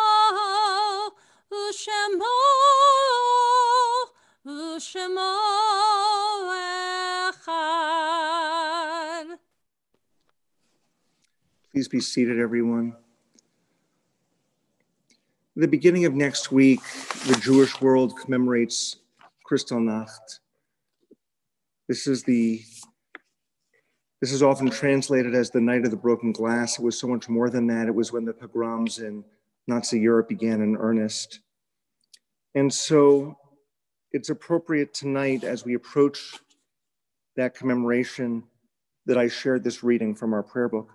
Speaker 9: echad.
Speaker 1: Please be seated, everyone. The beginning of next week, the Jewish world commemorates Kristallnacht. This is often translated as the Night of the Broken Glass. It was so much more than that. It was when the pogroms in Nazi Europe began in earnest. And so it's appropriate tonight, as we approach that commemoration, that I shared this reading from our prayer book.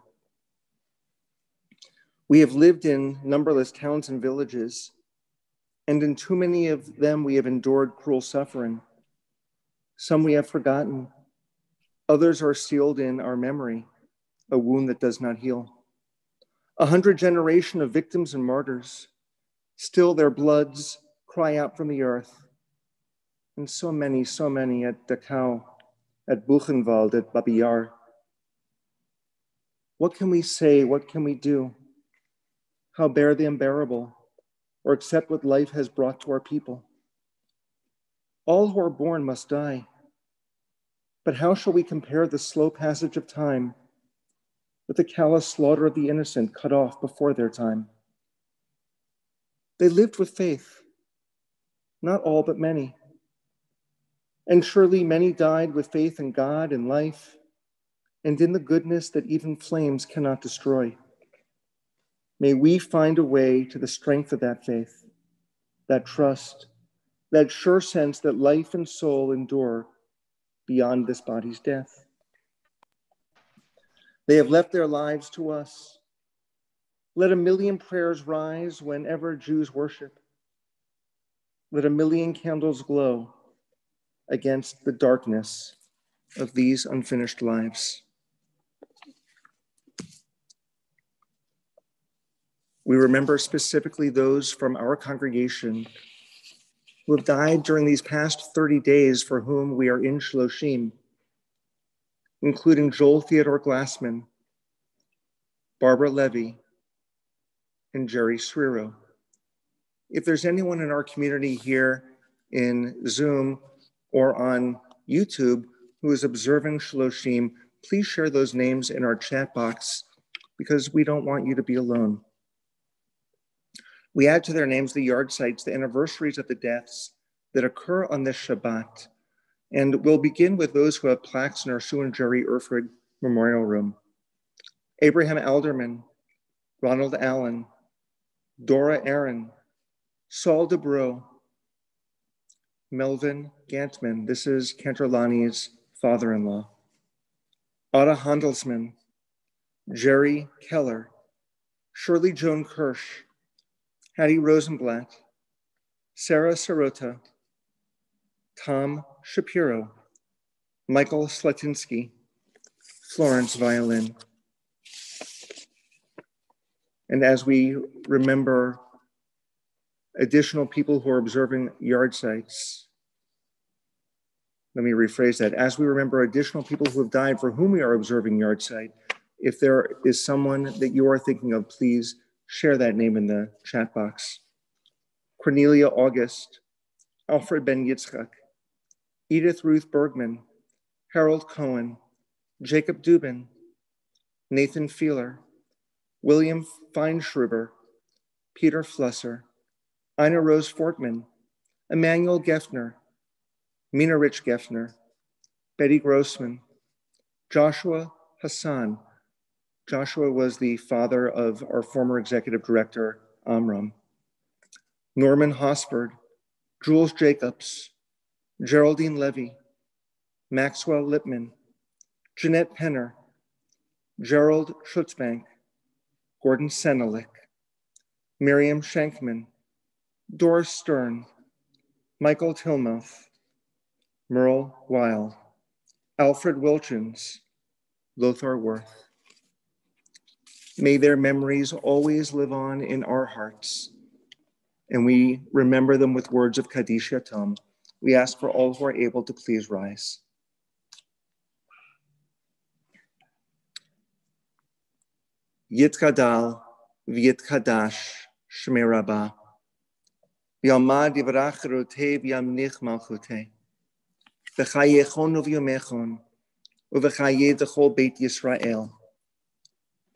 Speaker 1: We have lived in numberless towns and villages, and in too many of them we have endured cruel suffering. Some we have forgotten. Others are sealed in our memory, a wound that does not heal. 100 generations of victims and martyrs, Still their bloods cry out from the earth. And so many at Dachau, at Buchenwald, at Babi Yar. What can we say? What can we do? How bear the unbearable, or accept what life has brought to our people? All who are born must die. But how shall we compare the slow passage of time with the callous slaughter of the innocent cut off before their time? They lived with faith, not all, but many. And surely many died with faith in God and life, and in the goodness that even flames cannot destroy. May we find a way to the strength of that faith, that trust, that sure sense that life and soul endure beyond this body's death. They have left their lives to us. Let a million prayers rise whenever Jews worship. Let a million candles glow against the darkness of these unfinished lives. We remember specifically those from our congregation who have died during these past 30 days for whom we are in Shloshim, including Joel Theodore Glassman, Barbara Levy, and Jerry Shira. If there's anyone in our community here in Zoom or on YouTube who is observing Shloshim, please share those names in our chat box because we don't want you to be alone. We add to their names the yard sites, the anniversaries of the deaths that occur on this Shabbat. And we'll begin with those who have plaques in our Sue and Jerry Erfrid Memorial Room. Abraham Alderman, Ronald Allen, Dora Aaron, Saul DeBro, Melvin Gantman, this is Cantorlani's father-in-law, Ada Handelsman, Jerry Keller, Shirley Joan Kirsch, Hattie Rosenblatt, Sarah Sirota, Tom Shapiro, Michael Slatinsky, Florence Violin. And as we remember additional people who are observing yard sites, let me rephrase that. As we remember additional people who have died for whom we are observing yard site, if there is someone that you are thinking of, please share that name in the chat box. Cornelia August, Alfred Ben Yitzchak, Edith Ruth Bergman, Harold Cohen, Jacob Dubin, Nathan Feeler, William Feinschruber, Peter Flusser, Ina Rose Fortman, Emmanuel Geffner, Mina Rich Geffner, Betty Grossman, Joshua Hassan. Joshua was the father of our former executive director, Amram. Norman Hosford, Jules Jacobs, Geraldine Levy, Maxwell Lipman, Jeanette Penner, Gerald Schutzbank, Gordon Senelik, Miriam Shankman, Doris Stern, Michael Tilmuth, Merle Weil, Alfred Wilchins, Lothar Worth. May their memories always live on in our hearts, and we remember them with words of Kaddish Yatom. We ask for all who are able to please rise. Yitkadal v'yitkadash shmei Rabbah, v'yamad yivrach rotei v'yamnich malchutei, v'chayechon uv'yomechon, uv'chayeh d'chol beit Yisrael,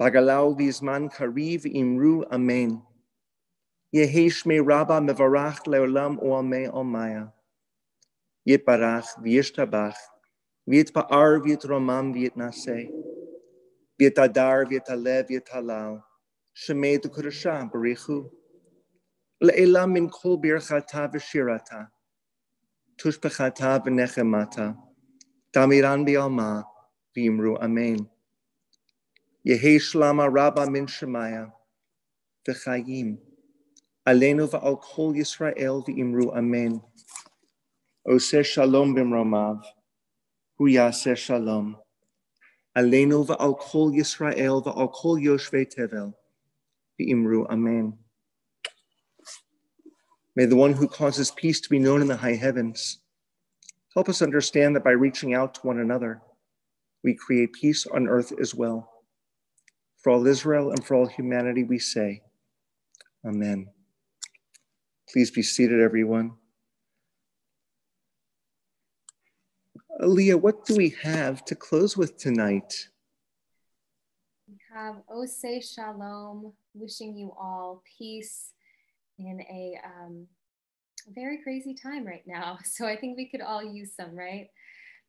Speaker 1: bagalau v'zman kariv imru amen, Yehi shmei Rabbah mevarach leolam oamei omaya, Yitbarach v'yishtabach, v'yitpa'ar v'yitromam v'yitnaseh, V'yitadar v'yitalev v'yitalal, Shemei d'Kudashah b'richu, Le'elam min kol birchata v'shirata, Tushbechata v'nechemata, Damiran b'alma v'yimru amen. Yehi shlama Rabbah min Shemaya, V'chayim, Aleinu v'al kol Yisrael v'yimru amen. Oseh shalom b'mromav, Hu yaseh shalom. Aleinu v'al kol Yisrael v'al kol Yoshvei Tevel v'imru amen. May the one who causes peace to be known in the high heavens help us understand that by reaching out to one another, we create peace on earth as well. For all Israel and for all humanity, we say, Amen. Please be seated, everyone. Aaliyah, what do we have to close with tonight?
Speaker 3: We have Ose Shalom, wishing you all peace in a very crazy time right now. So I think we could all use some, right?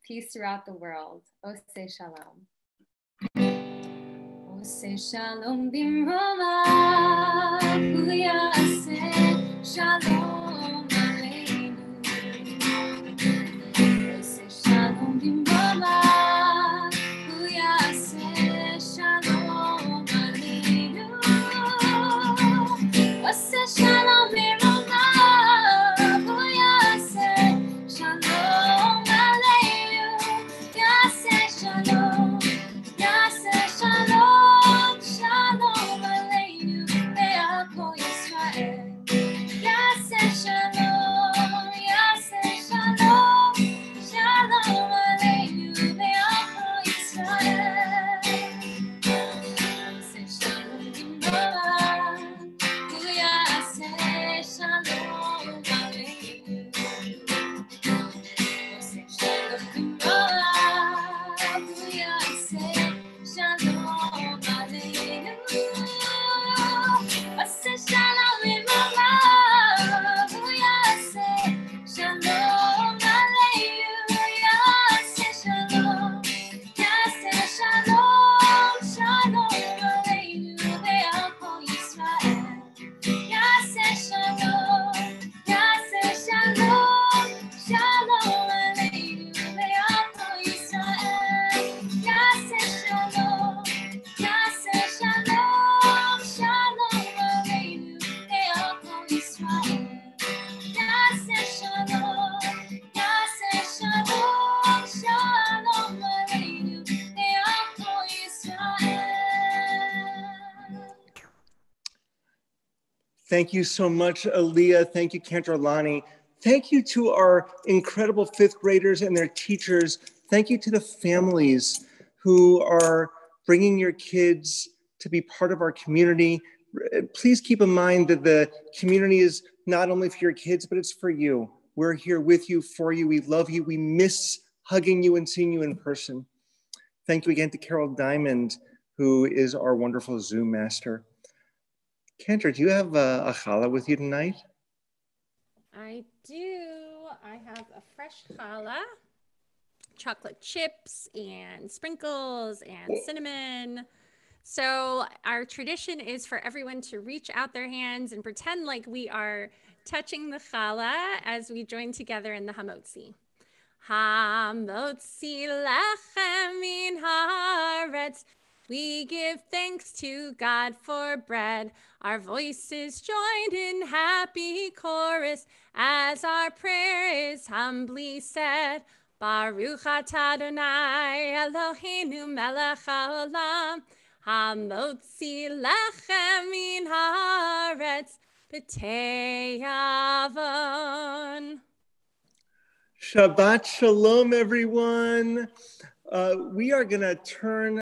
Speaker 3: Peace throughout the world. Ose Shalom. Ose Shalom bimroma, Ase Shalom aleinu. Ose Shalom bimroma, Ase Shalom aleinu. Ose Shalom bimroma, Ase Shalom aleinu. Yase Shalom. Yaseh Shalom, Shalom Aleinu, Be'ako Yisrael. Yaseh Shalom, Yaseh Shalom, Shalom Aleinu, Be'ako Yisrael. Yaseh Shalom Bimroa, Yaseh Shalom Aleinu. Yaseh Shalom Bimroa. Shalom Aleinu, Ase Shalom Limama, Yaseh Shalom Aleinu, Yaseh Shalom, Yaseh Shalom, Shalom Aleinu, Be'ako Yisrael. Yaseh Shalom, Yaseh Shalom, Shalom Aleinu, Be'ako Yisrael. Yaseh Shalom, Yaseh Shalom, Shalom Aleinu, Be'ako Yisrael. Yaseh Shalom, Yaseh Shalom, Shalom Aleinu, Be'ako Yisrael.
Speaker 1: Thank you so much, Aaliyah. Thank you, Cantorlani. Thank you to our incredible fifth graders and their teachers. Thank you to the families who are bringing your kids to be part of our community. Please keep in mind that the community is not only for your kids, but it's for you. We're here with you, for you. We love you. We miss hugging you and seeing you in person. Thank you again to Carol Diamond, who is our wonderful Zoom master. Cantor, do you have a challah with you tonight?
Speaker 9: I do. I have a fresh challah, chocolate chips and sprinkles and cinnamon. So our tradition is for everyone to reach out their hands and pretend like we are touching the challah as we join together in the Hamotzi. Hamotzi lechem min haaretz. We give thanks to God for bread. Our voices joined in happy chorus as our prayer is humbly said. Baruch atah Adonai Eloheinu melech haolam, hamotzi lechem min haaretz b'tei avon.
Speaker 1: Shabbat Shalom, everyone. We are going to turn